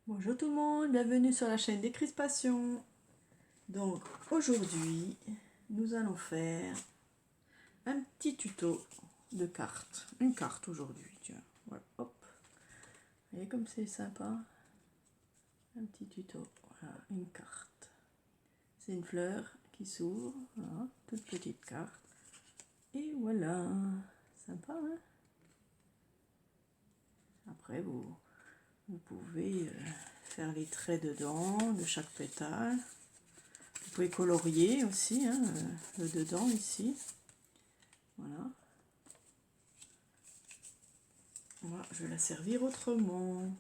Bonjour tout le monde, bienvenue sur la chaîne Décrispation. Donc aujourd'hui, nous allons faire un petit tuto de cartes. Une carte aujourd'hui, tiens. Voilà, hop. Vous voyez comme c'est sympa. Un petit tuto. Voilà, une carte. C'est une fleur qui s'ouvre. Voilà, toute petite carte. Et voilà. Sympa, hein? Après, vous pouvez faire les traits dedans, de chaque pétale. Vous pouvez colorier aussi, hein, le dedans ici. Voilà. Moi, je vais la servir autrement. Vous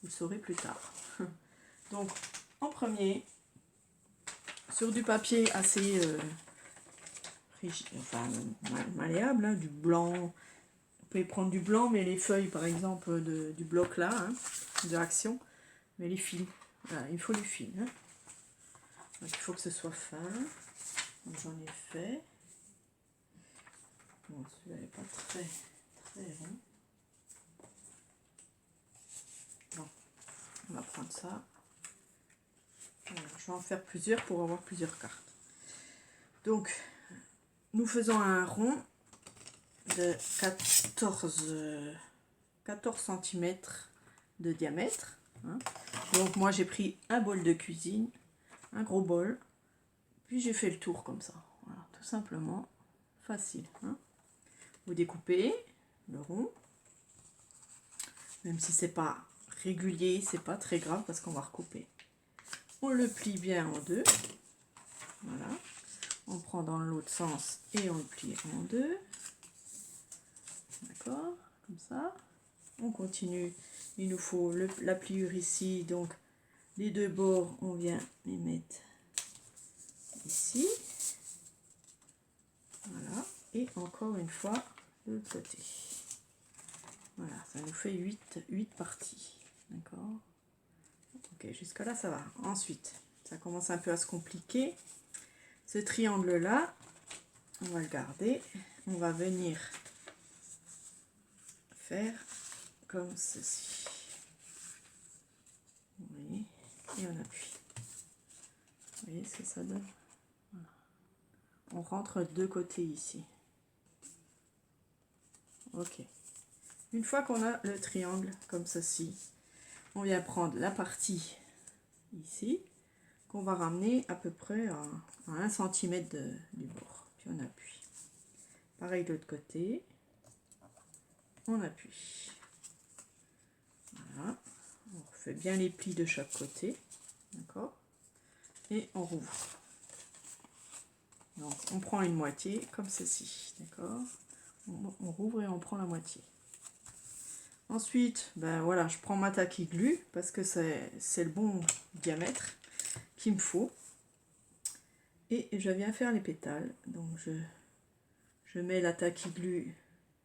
le saurez plus tard. Donc, en premier, sur du papier assez rigide, enfin malléable, hein, du blanc. Vous pouvez prendre du blanc, mais les feuilles, par exemple, du bloc là, hein, de Action, mais les fils. Voilà, il faut les fils. Hein. Donc, il faut que ce soit fin. Donc, j'en ai fait. Bon, celui-là n'est pas très rond. Bon, on va prendre ça. Voilà, je vais en faire plusieurs pour avoir plusieurs cartes. Donc, nous faisons un rond de 14 cm de diamètre. Hein. Donc, moi, j'ai pris un bol de cuisine, un gros bol, puis j'ai fait le tour comme ça. Voilà, tout simplement, facile. Hein. Vous découpez le rond, même si c'est pas régulier, c'est pas très grave parce qu'on va recouper. On le plie bien en deux. Voilà. On prend dans l'autre sens et on le plie en deux. D'accord, comme ça. On continue. Il nous faut la pliure ici. Donc, les deux bords, on vient les mettre ici. Voilà. Et encore une fois, de l'autre côté. Voilà, ça nous fait 8 parties. D'accord. Ok, jusqu'à là, ça va. Ensuite, ça commence un peu à se compliquer. Ce triangle-là, on va le garder. On va venir faire comme ceci. Vous voyez, et on appuie. Vous voyez ce que ça donne? Voilà. On rentre deux côtés ici. Ok. Une fois qu'on a le triangle comme ceci, on vient prendre la partie ici, qu'on va ramener à peu près à 1 cm du bord. Puis on appuie. Pareil de l'autre côté. On appuie. Voilà. On refait bien les plis de chaque côté. D'accord? Et on rouvre. Donc on prend une moitié comme ceci. D'accord? On rouvre et on prend la moitié. Ensuite, ben voilà, je prends ma tacky glue parce que c'est le bon diamètre qu'il me faut. Et je viens faire les pétales. Donc je mets la tacky glue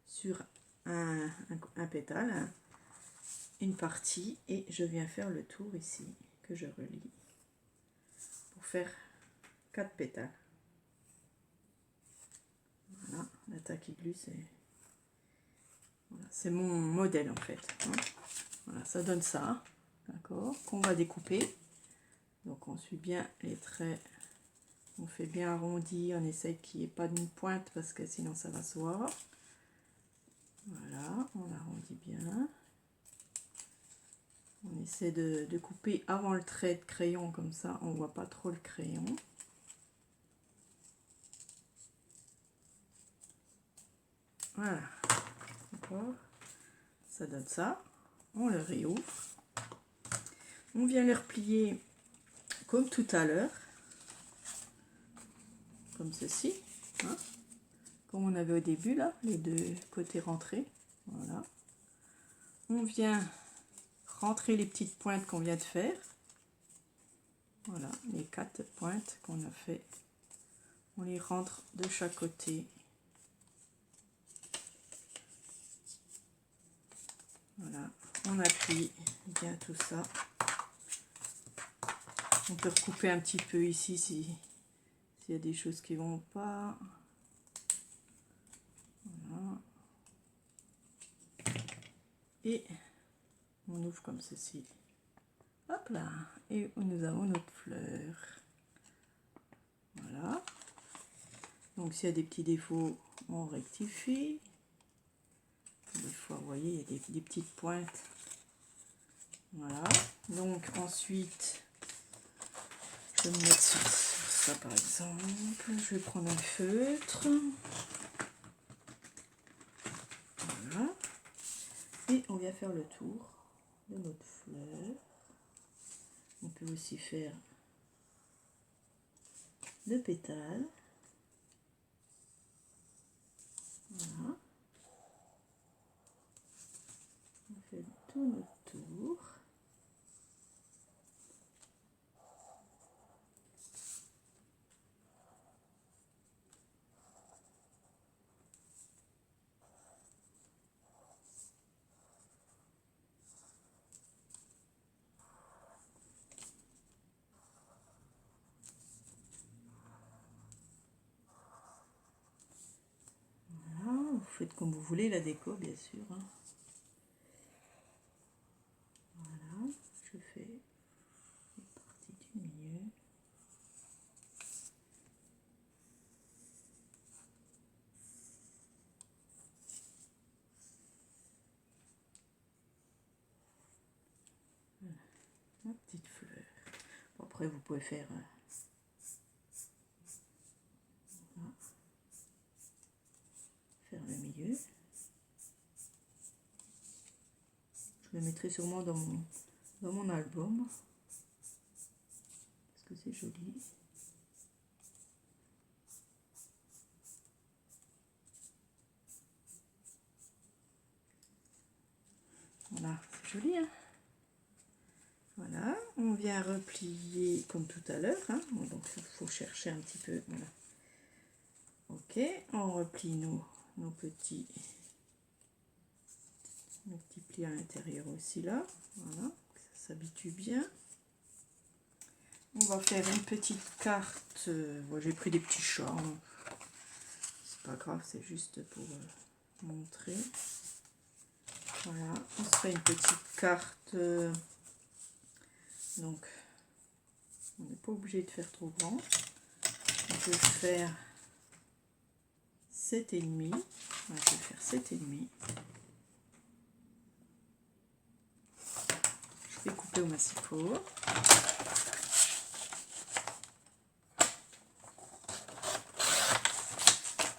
sur un pétale, une partie, et je viens faire le tour ici que je relie pour faire 4 pétales. Voilà, la tacky glue c'est mon modèle en fait. Hein. Voilà, ça donne ça, d'accord, qu'on va découper. Donc on suit bien les traits, on fait bien arrondi, on essaye qu'il n'y ait pas de pointe parce que sinon ça va se voir. Voilà, on arrondit bien. On essaie de couper avant le trait de crayon, comme ça on ne voit pas trop le crayon. Voilà, d'accord, ça donne ça. On le réouvre. On vient le replier comme tout à l'heure, comme ceci, hein, comme on avait au début là, les deux côtés rentrés. Voilà. On vient rentrer les petites pointes qu'on vient de faire. Voilà, les 4 pointes qu'on a fait. On les rentre de chaque côté. Voilà, on appuie bien tout ça. On peut recouper un petit peu ici s'il y a des choses qui vont pas. Voilà. Et on on ouvre comme ceci. Hop là, et nous avons notre fleur. Voilà. Donc s'il y a des petits défauts, on rectifie. Des fois, vous voyez, il y a des petites pointes. Voilà. Donc ensuite, je vais me mettre sur ça par exemple. Je vais prendre un feutre. Voilà. Et on vient faire le tour de notre fleur. On peut aussi faire le pétale. Voilà. On fait tout notre tour. Voilà, vous faites comme vous voulez la déco, bien sûr. Hein. Voilà, je fais une partie du milieu. Voilà, ma petite fleur. Bon, après, vous pouvez faire... voilà. Faire le milieu. Je le mettrai sûrement dans mon album. Parce que c'est joli. Voilà, c'est joli, hein. Voilà, on vient replier comme tout à l'heure, hein. Bon, donc il faut chercher un petit peu, voilà. Ok, on replie nos petits plis à l'intérieur aussi là, voilà, ça s'habitue bien. On va faire une petite carte, bon, j'ai pris des petits chats, hein. C'est pas grave, c'est juste pour montrer. Voilà, on se fait une petite carte, donc on n'est pas obligé de faire trop grand. On peut faire 7,5. Je vais faire 7,5. Je vais couper au massifo.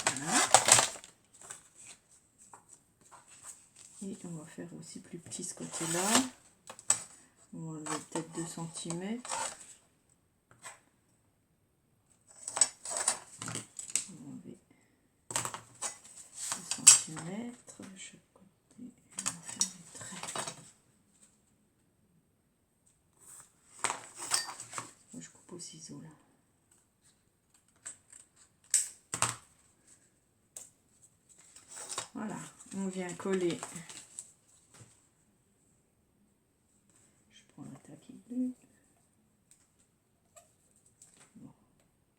Voilà. Et on va faire aussi plus petit ce côté-là. On va enlever peut-être 2 cm. De chaque côté, on va faire des traits. Moi, je coupe au ciseau là. Voilà, on vient coller. Je prends un taquet bleu. Bon,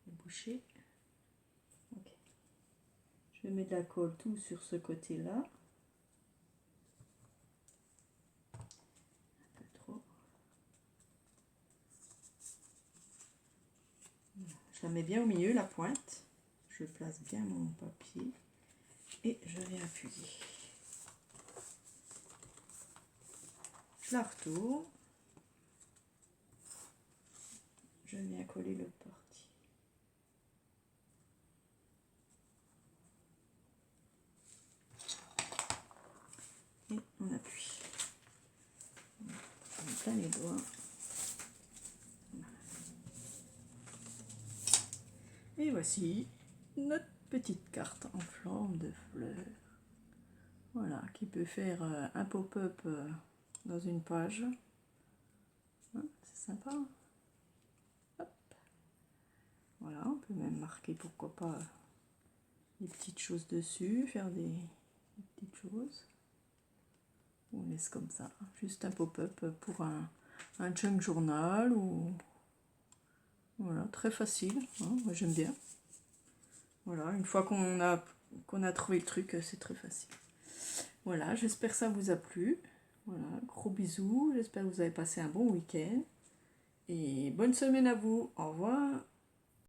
le boucher. Ok. Je mets de la colle tout sur ce côté-là. Je la mets bien au milieu, la pointe. Je place bien mon papier et je viens appuyer. Je la retourne. Je viens coller l'autre partie. Et on appuie. On met plein les doigts. Et voici notre petite carte en forme de fleur. Voilà, qui peut faire un pop-up dans une page. Hein, c'est sympa. Hop. Voilà, on peut même marquer, pourquoi pas, des petites choses dessus, faire des petites choses. On laisse comme ça, juste un pop-up pour un junk journal ou... Voilà, très facile, hein, moi j'aime bien. Voilà, une fois qu'on a trouvé le truc, c'est très facile. Voilà, j'espère que ça vous a plu. Voilà, gros bisous, j'espère que vous avez passé un bon week-end. Et bonne semaine à vous, au revoir.